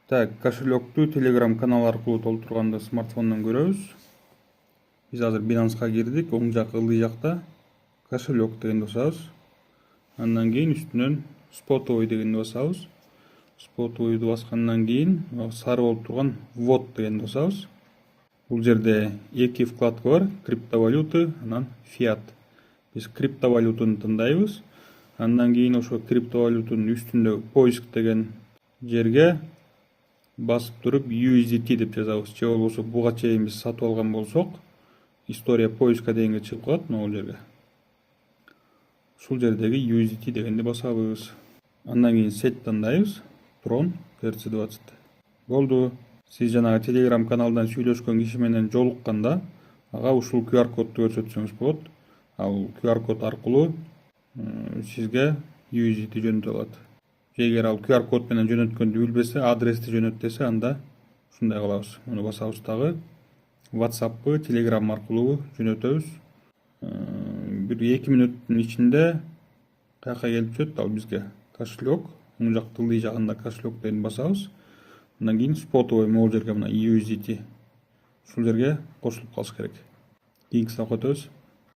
Так, кошелекту Telegram канал аркылуу толтурганды смартфондон көрөбүз. Биз азыр Binance'га кирдик. Оң жак ылдый жакта кошелек дегенди басабыз. Андан кийин үстүнөн Spotify дегенди басабыз. Spotify'ду баскандан кийин сары болуп турган ввод дегенди басабыз. Бул жерде эки вкладка бар: криптовалюты, анан фиат. Биз криптовалютуну тандайбыз. Андан кийин ошо криптовалютунун үстүндө поиск деген жерге басып туруп USDT деп жазабыз. Же болбосо буга чейин биз сатып алган болсок, история поиска дегенге чыгып калат могул жерге. Ушул жердеги USDT дегенди басабыз. Андан кийин сет тандайбыз. Tron ERC20. Болду. Сиз жанагы Telegram каналдан сүйлөшкөн киши менен жолукканда ага ушул QR кодду көрсөтсөңүз болот. Ал QR код аркылуу сизге USDT жөнөтө алат. Эгер ал QR код менен жөнөткөндү билбесе, адрести жөнөт десе, анда ушундай кылабыз. Муну басабыз дагы. WhatsApp, Telegram аркылуу жөнөтөбүз. Бир 2 мүнөттүн ичинде каяка келип түшөт ал бизге кошелек. Оң жак тылдый жагында кошелек деген басабыз. Андан кийин Spotify могул жерге мына USDT ушул жерге кошулуп калыш керек. Кийинки сабакка өтөбүз.